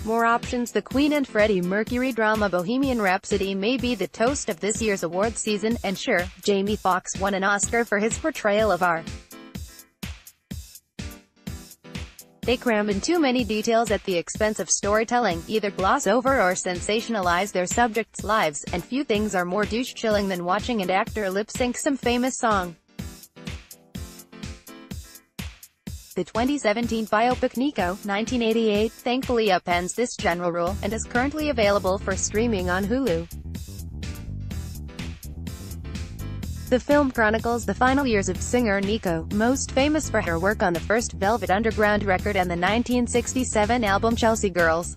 More options. The Queen and Freddie Mercury drama Bohemian Rhapsody may be the toast of this year's awards season, and sure, Jamie Foxx won an Oscar for his portrayal of R. They cram in too many details at the expense of storytelling, either gloss over or sensationalize their subjects' lives, and few things are more douche-chilling than watching an actor lip-sync some famous song. The 2017 biopic Nico, 1988, thankfully upends this general rule, and is currently available for streaming on Hulu. The film chronicles the final years of singer Nico, most famous for her work on the first Velvet Underground record and the 1967 album Chelsea Girls.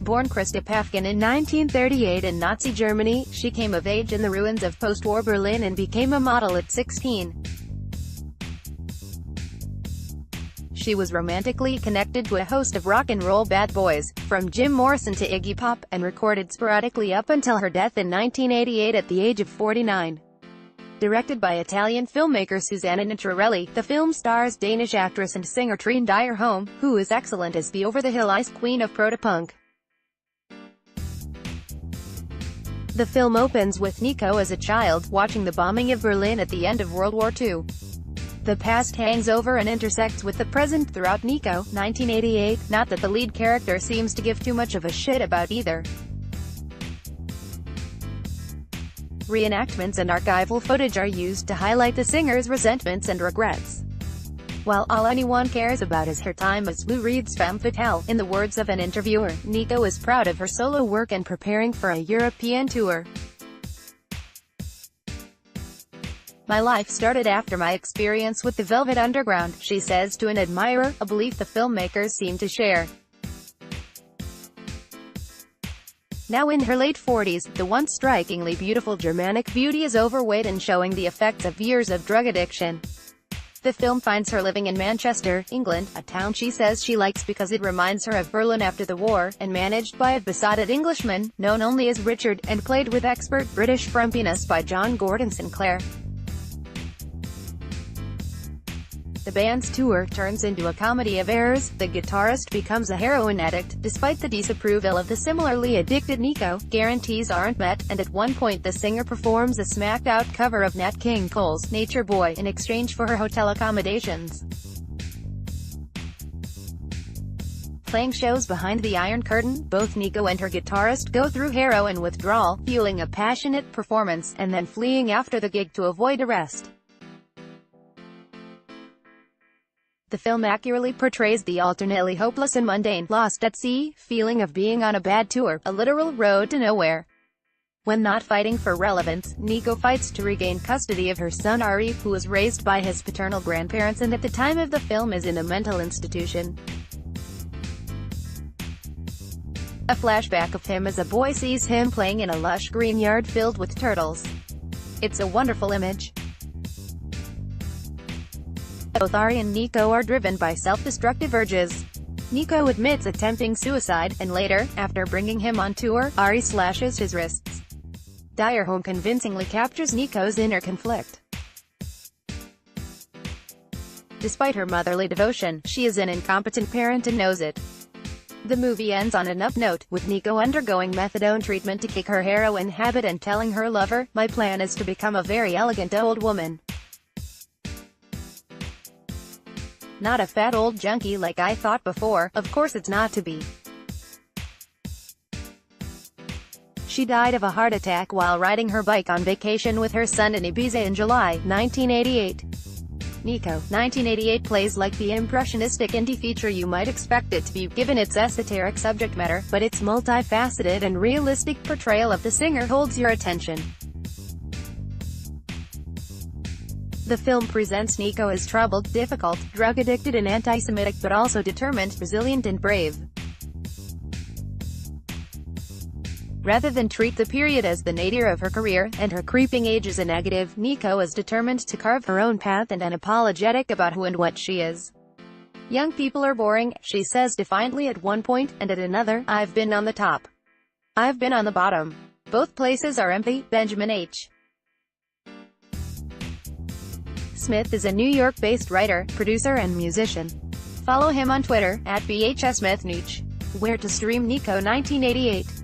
Born Christa Päffgen in 1938 in Nazi Germany, she came of age in the ruins of post-war Berlin and became a model at 16. She was romantically connected to a host of rock and roll bad boys, from Jim Morrison to Iggy Pop, and recorded sporadically up until her death in 1988 at the age of 49. Directed by Italian filmmaker Susanna Nitrarelli, the film stars Danish actress and singer Trine Dyrholm, who is excellent as the over-the-hill ice queen of proto-punk. The film opens with Nico as a child, watching the bombing of Berlin at the end of World War II. The past hangs over and intersects with the present throughout Nico, 1988, not that the lead character seems to give too much of a shit about either. Reenactments and archival footage are used to highlight the singer's resentments and regrets. While all anyone cares about is her time as Lou Reed's femme fatale, in the words of an interviewer, Nico is proud of her solo work and preparing for a European tour. My life started after my experience with the Velvet Underground, she says to an admirer, a belief the filmmakers seem to share. Now in her late 40s, the once strikingly beautiful Germanic beauty is overweight and showing the effects of years of drug addiction. The film finds her living in Manchester, England, a town she says she likes because it reminds her of Berlin after the war, and managed by a besotted Englishman, known only as Richard, and played with expert British frumpiness by John Gordon Sinclair. The band's tour turns into a comedy of errors. The guitarist becomes a heroin addict, despite the disapproval of the similarly addicted Nico, guarantees aren't met, and at one point the singer performs a smacked-out cover of Nat King Cole's Nature Boy in exchange for her hotel accommodations. Playing shows behind the Iron Curtain, both Nico and her guitarist go through heroin withdrawal, fueling a passionate performance, and then fleeing after the gig to avoid arrest. The film accurately portrays the alternately hopeless and mundane, lost at sea feeling of being on a bad tour, a literal road to nowhere. When not fighting for relevance, Nico fights to regain custody of her son Ari, who was raised by his paternal grandparents and at the time of the film is in a mental institution. A flashback of him as a boy sees him playing in a lush green yard filled with turtles. It's a wonderful image. Both Ari and Nico are driven by self-destructive urges. Nico admits attempting suicide, and later, after bringing him on tour, Ari slashes his wrists. Dyrholm convincingly captures Nico's inner conflict. Despite her motherly devotion, she is an incompetent parent and knows it. The movie ends on an up note, with Nico undergoing methadone treatment to kick her heroin habit and telling her lover, "My plan is to become a very elegant old woman. Not a fat old junkie like I thought before." Of course it's not to be. She died of a heart attack while riding her bike on vacation with her son in Ibiza in July, 1988. Nico, 1988 plays like the impressionistic indie feature you might expect it to be, given its esoteric subject matter, but its multifaceted and realistic portrayal of the singer holds your attention. The film presents Nico as troubled, difficult, drug-addicted and anti-Semitic, but also determined, resilient and brave. Rather than treat the period as the nadir of her career, and her creeping age as a negative, Nico is determined to carve her own path and unapologetic about who and what she is. "Young people are boring," she says defiantly at one point, and at another, "I've been on the top. I've been on the bottom. Both places are empty." Benjamin H. Smith is a New York-based writer, producer and musician. Follow him on Twitter, @BHSmithNooch. Where to stream Nico 1988.